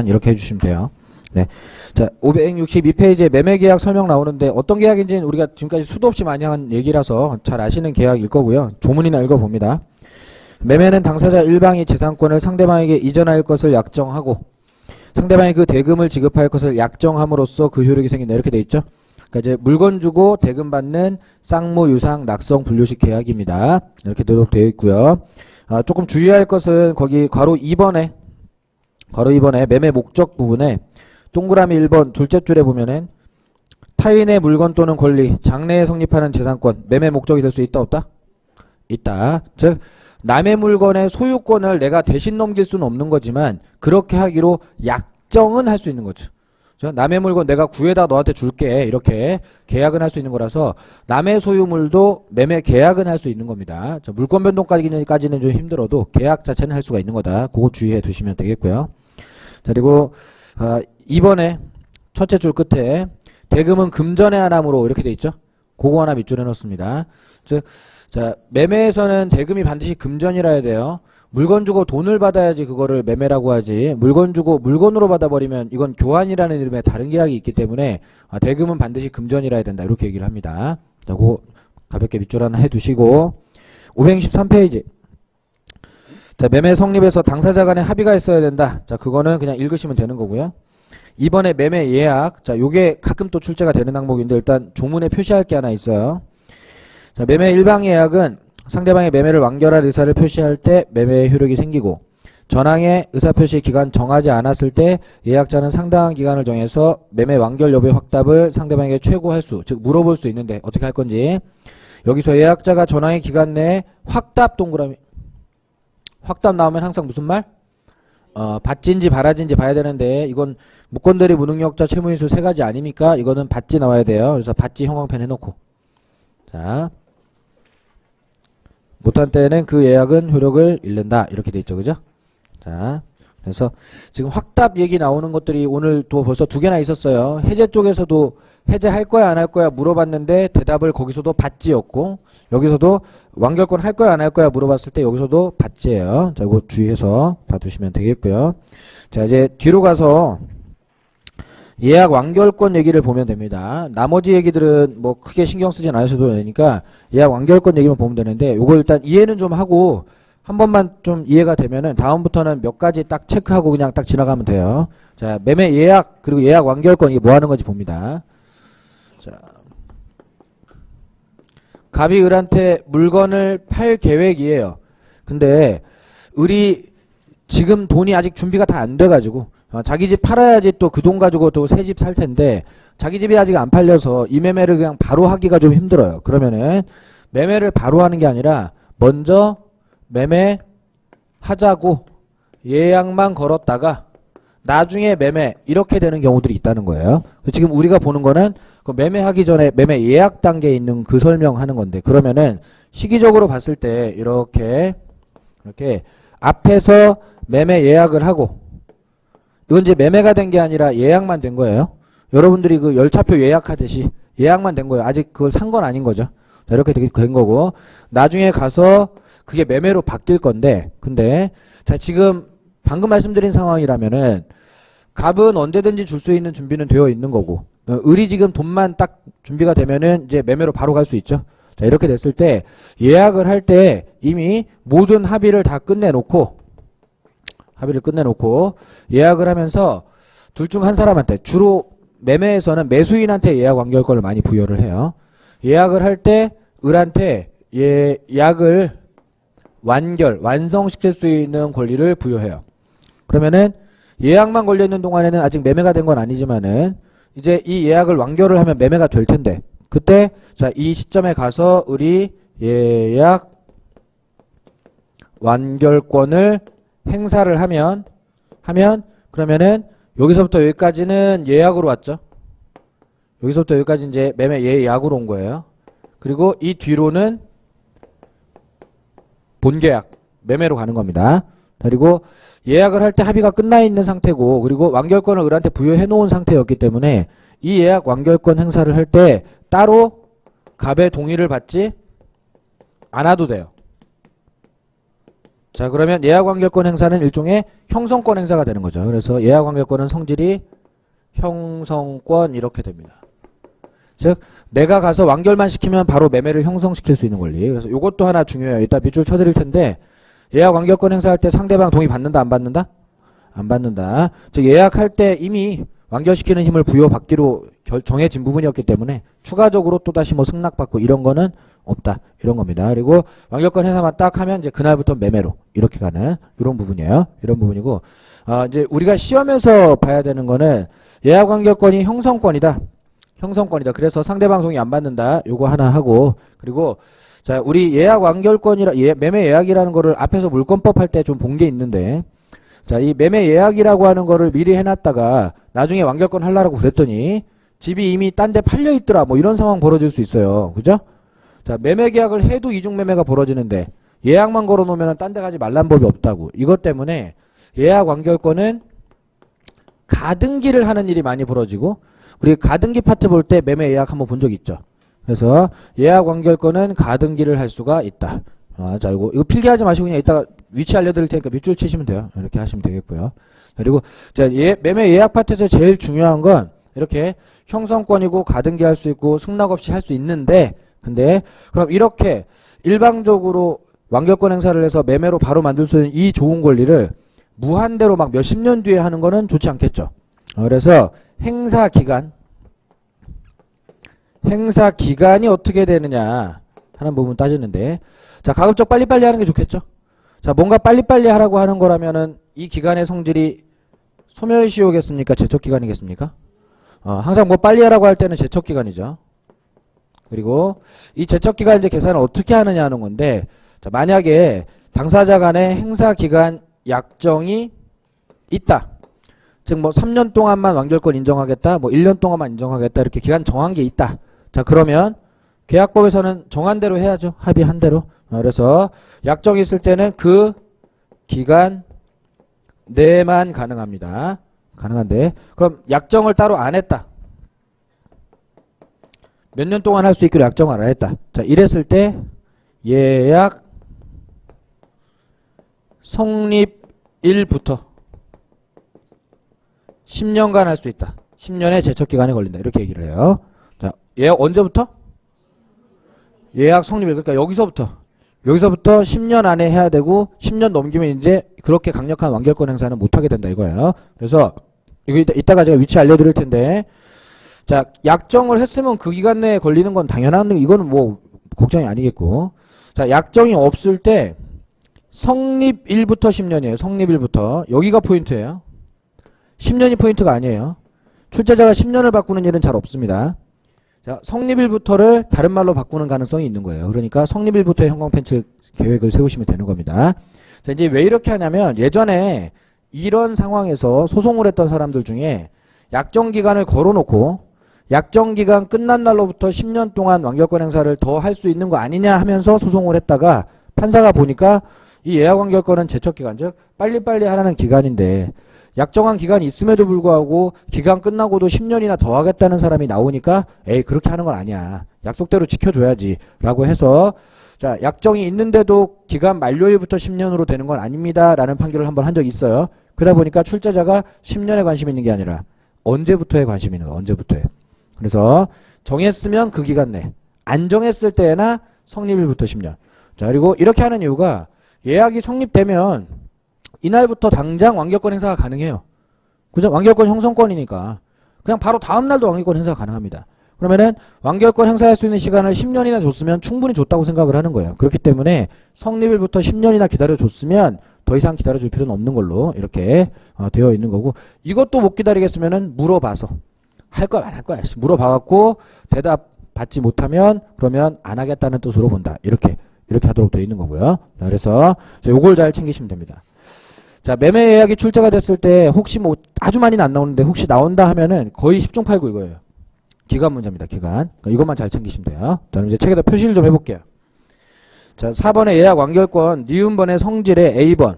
이렇게 해주시면 돼요. 네. 자, 562페이지에 매매계약 설명 나오는데 어떤 계약인지는 우리가 지금까지 수도 없이 많이 한 얘기라서 잘 아시는 계약일 거고요. 조문이나 읽어봅니다. 매매는 당사자 일방이 재산권을 상대방에게 이전할 것을 약정하고 상대방이 그 대금을 지급할 것을 약정함으로써 그 효력이 생긴다. 이렇게 돼 있죠. 그러니까 이제 물건 주고 대금 받는 쌍무, 유상, 낙성, 분류식 계약입니다. 이렇게 되어 있고요. 조금 주의할 것은 거기 괄호 2번에 매매 목적 부분에 동그라미 1번 둘째 줄에 보면은 타인의 물건 또는 권리, 장래에 성립하는 재산권, 매매 목적이 될 수 있다 없다? 있다. 즉 남의 물건의 소유권을 내가 대신 넘길 수는 없는 거지만 그렇게 하기로 약정은 할 수 있는 거죠. 남의 물건 내가 구해다 너한테 줄게 이렇게 계약은 할 수 있는 거라서 남의 소유물도 매매 계약은 할 수 있는 겁니다. 물권 변동까지는 좀 힘들어도 계약 자체는 할 수가 있는 거다. 그거 주의해 두시면 되겠고요. 자, 그리고 2번에 첫째 줄 끝에 대금은 금전의 하나므로 이렇게 돼 있죠. 그거 하나 밑줄에 넣습니다. 자, 매매에서는 대금이 반드시 금전이라 해야 돼요. 물건 주고 돈을 받아야지 그거를 매매라고 하지, 물건 주고 물건으로 받아버리면 이건 교환이라는 이름의 다른 계약이 있기 때문에 대금은 반드시 금전이라 해야 된다. 이렇게 얘기를 합니다. 자, 그거 가볍게 밑줄 하나 해두시고 563페이지. 자, 매매 성립에서 당사자 간에 합의가 있어야 된다. 자, 그거는 그냥 읽으시면 되는 거고요. 이번에 매매 예약. 자, 요게 가끔 또 출제가 되는 항목인데 일단 조문에 표시할 게 하나 있어요. 자, 매매 일방 예약은 상대방의 매매를 완결할 의사를 표시할 때 매매의 효력이 생기고 전항의 의사표시 기간 정하지 않았을 때 예약자는 상당한 기간을 정해서 매매 완결 여부의 확답을 상대방에게 최고할 수, 즉 물어볼 수 있는데 어떻게 할 건지 여기서 예약자가 전항의 기간 내에 확답 동그라미 확답 나오면 항상 무슨 말? 받지인지 바라지인지 봐야 되는데 이건 무권대리 무능력자 채무인수 세 가지 아니니까 이거는 받지 나와야 돼요. 그래서 받지 형광펜 해놓고 자 못한 때는 그 예약은 효력을 잃는다. 이렇게 돼 있죠. 그죠? 자, 그래서 지금 확답 얘기 나오는 것들이 오늘 또 벌써 2개나 있었어요. 해제 쪽에서도 해제할 거야 안 할 거야 물어봤는데 대답을 거기서도 받지였고 여기서도 완결권 할 거야 안 할 거야 물어봤을 때 여기서도 받지예요. 자, 이거 주의해서 봐두시면 되겠고요. 자, 이제 뒤로 가서 예약 완결권 얘기를 보면 됩니다. 나머지 얘기들은 뭐 크게 신경 쓰진 않으셔도 되니까 예약 완결권 얘기만 보면 되는데 요거 일단 이해는 좀 하고 한 번만 좀 이해가 되면은 다음부터는 몇 가지 딱 체크하고 그냥 딱 지나가면 돼요. 자, 매매 예약 그리고 예약 완결권 이게 뭐 하는 건지 봅니다. 자, 갑이 을한테 물건을 팔 계획이에요. 근데 을이 지금 돈이 아직 준비가 다 안 돼가지고 자기 집 팔아야지 또 그 돈 가지고 또 새 집 살 텐데 자기 집이 아직 안 팔려서 이 매매를 그냥 바로 하기가 좀 힘들어요. 그러면은 매매를 바로 하는 게 아니라 먼저 매매 하자고 예약만 걸었다가 나중에 매매 이렇게 되는 경우들이 있다는 거예요. 지금 우리가 보는 거는 그 매매하기 전에 매매 예약 단계에 있는 그 설명하는 건데 그러면은 시기적으로 봤을 때 이렇게 앞에서 매매 예약을 하고 이건 이제 매매가 된 게 아니라 예약만 된 거예요. 여러분들이 그 열차표 예약하듯이 예약만 된 거예요. 아직 그걸 산 건 아닌 거죠. 자, 이렇게 된 거고 나중에 가서 그게 매매로 바뀔 건데 근데 자 지금 방금 말씀드린 상황이라면은 갑은 언제든지 줄 수 있는 준비는 되어 있는 거고 을이 지금 돈만 딱 준비가 되면은 이제 매매로 바로 갈 수 있죠. 자, 이렇게 됐을 때 예약을 할 때 이미 모든 합의를 다 끝내놓고 예약을 하면서 둘 중 한 사람한테 주로 매매에서는 매수인한테 예약 완결권을 많이 부여를 해요. 예약을 할 때 을한테 예약을 완성시킬 수 있는 권리를 부여해요. 그러면은 예약만 걸려있는 동안에는 아직 매매가 된 건 아니지만은 이제 이 예약을 완결을 하면 매매가 될 텐데 그때 자, 이 시점에 가서 을이 예약 완결권을 행사를 하면 그러면은 여기서부터 여기까지는 예약으로 왔죠. 여기서부터 여기까지 이제 매매 예약으로 온 거예요. 그리고 이 뒤로는 본계약 매매로 가는 겁니다. 그리고 예약을 할 때 합의가 끝나 있는 상태고 그리고 완결권을 을한테 부여해 놓은 상태였기 때문에 이 예약 완결권 행사를 할 때 따로 갑의 동의를 받지 않아도 돼요. 자, 그러면 예약완결권 행사는 일종의 형성권 행사가 되는 거죠. 그래서 예약완결권은 성질이 형성권 이렇게 됩니다. 즉 내가 가서 완결만 시키면 바로 매매를 형성시킬 수 있는 권리. 그래서 이것도 하나 중요해요. 이따 밑줄 쳐드릴 텐데 예약완결권 행사할 때 상대방 동의 받는다 안 받는다? 안 받는다. 즉 예약할 때 이미 완결시키는 힘을 부여받기로 정해진 부분이었기 때문에 추가적으로 또다시 뭐 승낙받고 이런 거는 없다. 이런 겁니다. 그리고 완결권 행사만 딱 하면 이제 그날부터 매매로 이렇게 가는 이런 부분이에요. 이런 부분이고 이제 우리가 시험에서 봐야 되는 거는 예약완결권이 형성권이다. 형성권이다. 그래서 상대방 동의 안 받는다. 요거 하나 하고 그리고 자 우리 예약완결권이라 매매 예약이라는 거를 앞에서 물권법 할 때 좀 본 게 있는데 자 이 매매 예약이라고 하는 거를 미리 해놨다가 나중에 완결권 하려고 그랬더니 집이 이미 딴 데 팔려 있더라. 뭐 이런 상황 벌어질 수 있어요. 그죠? 자 매매 계약을 해도 이중 매매가 벌어지는데 예약만 걸어 놓으면 딴 데 가지 말란 법이 없다고. 이것 때문에 예약 완결권은 가등기를 하는 일이 많이 벌어지고 우리 가등기 파트 볼 때 매매 예약 한번 본 적 있죠. 그래서 예약 완결권은 가등기를 할 수가 있다. 자 이거 필기하지 마시고 그냥 이따가 위치 알려드릴 테니까 밑줄 치시면 돼요. 이렇게 하시면 되겠고요. 그리고 자 매매 예약 파트에서 제일 중요한 건 이렇게 형성권이고 가등기 할 수 있고 승낙 없이 할 수 있는데 근데 그럼 이렇게 일방적으로 완결권 행사를 해서 매매로 바로 만들 수 있는 이 좋은 권리를 무한대로 막 몇십 년 뒤에 하는 거는 좋지 않겠죠. 그래서 행사 기간이 어떻게 되느냐 하는 부분 따지는데 자 가급적 빨리빨리 하는 게 좋겠죠. 자 뭔가 빨리빨리 하라고 하는 거라면은 이 기간의 성질이 소멸시효겠습니까? 제척기간이겠습니까? 항상 뭐 빨리 하라고 할 때는 제척기간이죠. 그리고 이 제척기간 이제 계산을 어떻게 하느냐 하는 건데 자 만약에 당사자 간의 행사기간 약정이 있다. 즉 뭐 3년 동안만 완결권 인정하겠다. 뭐 1년 동안만 인정하겠다. 이렇게 기간 정한 게 있다. 자 그러면 계약법에서는 정한 대로 해야죠. 합의한 대로. 그래서 약정이 있을 때는 그 기간 내만 가능합니다. 가능한데 그럼 약정을 따로 안 했다. 몇 년 동안 할 수 있기로 약정을 안 했다. 자 이랬을 때 예약 성립일부터 10년간 할 수 있다. 10년의 제척기간이 걸린다. 이렇게 얘기를 해요. 자, 예약 언제부터? 예약 성립일. 그러니까 여기서부터 10년 안에 해야 되고 10년 넘기면 이제 그렇게 강력한 완결권 행사는 못하게 된다 이거예요. 그래서 이거 이따가 제가 위치 알려드릴 텐데 자 약정을 했으면 그 기간 내에 걸리는 건 당연한 이거는 뭐 걱정이 아니겠고 자 약정이 없을 때 성립일부터 10년이에요. 성립일부터 여기가 포인트예요. 10년이 포인트가 아니에요. 출제자가 10년을 바꾸는 일은 잘 없습니다. 자, 성립일부터를 다른 말로 바꾸는 가능성이 있는 거예요. 그러니까 성립일부터의 형광펜칠 계획을 세우시면 되는 겁니다. 자, 이제 왜 이렇게 하냐면 예전에 이런 상황에서 소송을 했던 사람들 중에 약정기간을 걸어놓고 약정기간 끝난 날로부터 10년 동안 완결권 행사를 더 할 수 있는 거 아니냐 하면서 소송을 했다가 판사가 보니까 이 예약완결권은 제척기간 즉 빨리빨리 하라는 기간인데 약정한 기간이 있음에도 불구하고 기간 끝나고도 10년이나 더 하겠다는 사람이 나오니까 에이 그렇게 하는 건 아니야. 약속대로 지켜줘야지 라고 해서 자 약정이 있는데도 기간 만료일부터 10년으로 되는 건 아닙니다 라는 판결을 한번 한 적이 있어요. 그러다 보니까 출제자가 10년에 관심 있는 게 아니라 언제부터에 관심이 있는 거야. 언제부터에. 그래서 정했으면 그 기간 내 안 정했을 때나 성립일부터 10년. 자 그리고 이렇게 하는 이유가 예약이 성립되면 이날부터 당장 완결권 행사가 가능해요. 그죠? 완결권 형성권이니까. 그냥 바로 다음날도 완결권 행사가 가능합니다. 그러면은 완결권 행사할 수 있는 시간을 10년이나 줬으면 충분히 줬다고 생각을 하는 거예요. 그렇기 때문에 성립일부터 10년이나 기다려줬으면 더 이상 기다려줄 필요는 없는 걸로 이렇게 되어 있는 거고 이것도 못 기다리겠으면은 물어봐서 할 거야 안 할 거야 물어봐갖고 대답 받지 못하면 그러면 안 하겠다는 뜻으로 본다. 이렇게 하도록 되어 있는 거고요. 그래서 요걸 잘 챙기시면 됩니다. 자 매매 예약이 출제가 됐을 때 혹시 뭐 아주 많이는 안 나오는데 혹시 나온다 하면은 거의 10중 8구 이거예요. 기간 문제입니다. 기간. 그러니까 이것만 잘 챙기시면 돼요. 자 이제 책에다 표시를 좀 해볼게요. 자 4번의 예약 완결권 니은번의 성질의 A번